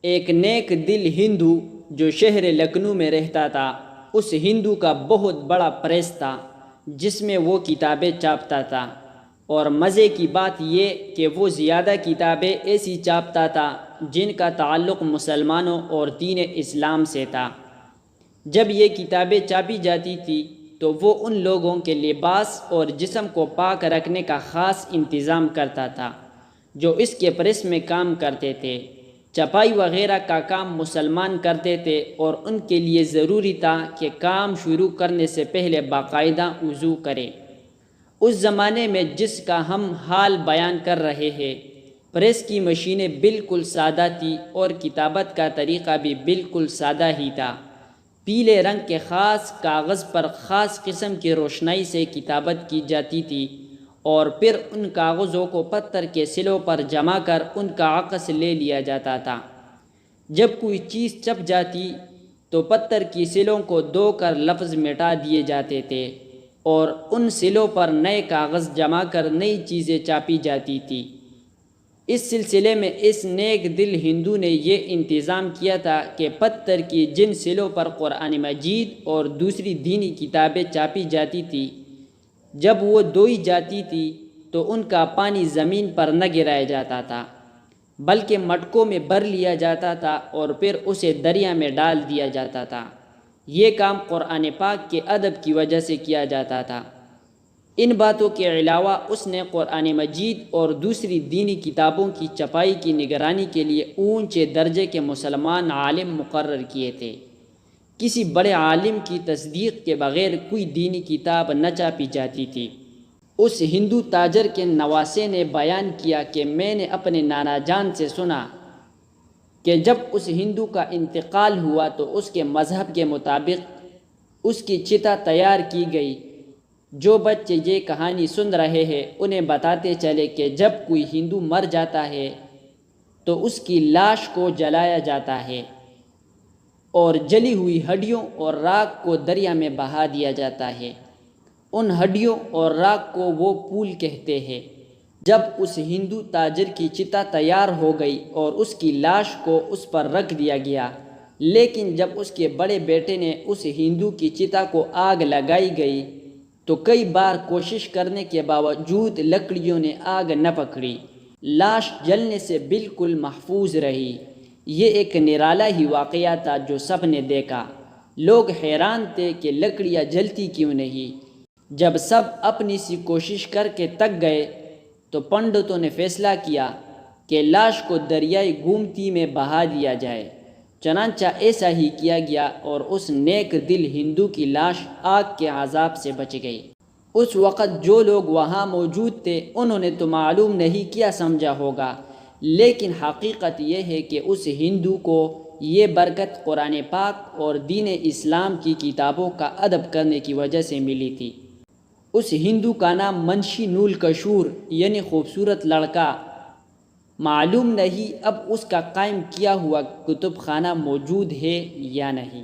ایک نیک دل ہندو جو شہر لکھنؤ میں رہتا تھا، اس ہندو کا بہت بڑا پریس تھا جس میں وہ کتابیں چھاپتا تھا، اور مزے کی بات یہ کہ وہ زیادہ کتابیں ایسی چھاپتا تھا جن کا تعلق مسلمانوں اور دین اسلام سے تھا۔ جب یہ کتابیں چھاپی جاتی تھی تو وہ ان لوگوں کے لباس اور جسم کو پاک رکھنے کا خاص انتظام کرتا تھا جو اس کے پریس میں کام کرتے تھے۔ چھپائی وغیرہ کا کام مسلمان کرتے تھے اور ان کے لیے ضروری تھا کہ کام شروع کرنے سے پہلے باقاعدہ وضو کریں۔ اس زمانے میں جس کا ہم حال بیان کر رہے ہیں، پریس کی مشینیں بالکل سادہ تھی اور کتابت کا طریقہ بھی بالکل سادہ ہی تھا۔ پیلے رنگ کے خاص کاغذ پر خاص قسم کی روشنائی سے کتابت کی جاتی تھی، اور پھر ان کاغذوں کو پتھر کے سلوں پر جما کر ان کا عکس لے لیا جاتا تھا۔ جب کوئی چیز چھپ جاتی تو پتھر کی سلوں کو دھو کر لفظ مٹا دیے جاتے تھے اور ان سلوں پر نئے کاغذ جما کر نئی چیزیں چھاپی جاتی تھی۔ اس سلسلے میں اس نیک دل ہندو نے یہ انتظام کیا تھا کہ پتھر کی جن سلوں پر قرآن مجید اور دوسری دینی کتابیں چھاپی جاتی تھی، جب وہ دھوئی جاتی تھی تو ان کا پانی زمین پر نہ گرایا جاتا تھا بلکہ مٹکوں میں بھر لیا جاتا تھا اور پھر اسے دریا میں ڈال دیا جاتا تھا۔ یہ کام قرآن پاک کے ادب کی وجہ سے کیا جاتا تھا۔ ان باتوں کے علاوہ اس نے قرآن مجید اور دوسری دینی کتابوں کی چھپائی کی نگرانی کے لیے اونچے درجے کے مسلمان عالم مقرر کیے تھے۔ کسی بڑے عالم کی تصدیق کے بغیر کوئی دینی کتاب نہ چھاپی جاتی تھی۔ اس ہندو تاجر کے نواسے نے بیان کیا کہ میں نے اپنے نانا جان سے سنا کہ جب اس ہندو کا انتقال ہوا تو اس کے مذہب کے مطابق اس کی چتا تیار کی گئی۔ جو بچے یہ کہانی سن رہے ہیں انہیں بتاتے چلے کہ جب کوئی ہندو مر جاتا ہے تو اس کی لاش کو جلایا جاتا ہے اور جلی ہوئی ہڈیوں اور راکھ کو دریا میں بہا دیا جاتا ہے۔ ان ہڈیوں اور راکھ کو وہ پھول کہتے ہیں۔ جب اس ہندو تاجر کی چتا تیار ہو گئی اور اس کی لاش کو اس پر رکھ دیا گیا، لیکن جب اس کے بڑے بیٹے نے اس ہندو کی چتا کو آگ لگائی گئی تو کئی بار کوشش کرنے کے باوجود لکڑیوں نے آگ نہ پکڑی۔ لاش جلنے سے بالکل محفوظ رہی۔ یہ ایک نرالا ہی واقعہ تھا جو سب نے دیکھا۔ لوگ حیران تھے کہ لکڑیاں جلتی کیوں نہیں۔ جب سب اپنی سی کوشش کر کے تک گئے تو پنڈتوں نے فیصلہ کیا کہ لاش کو دریائے گومتی میں بہا دیا جائے۔ چنانچہ ایسا ہی کیا گیا اور اس نیک دل ہندو کی لاش آگ کے عذاب سے بچ گئی۔ اس وقت جو لوگ وہاں موجود تھے انہوں نے تو معلوم نہیں کیا سمجھا ہوگا، لیکن حقیقت یہ ہے کہ اس ہندو کو یہ برکت قرآن پاک اور دین اسلام کی کتابوں کا ادب کرنے کی وجہ سے ملی تھی۔ اس ہندو کا نام منشی نول کشور یعنی خوبصورت لڑکا۔ معلوم نہیں اب اس کا قائم کیا ہوا کتب خانہ موجود ہے یا نہیں۔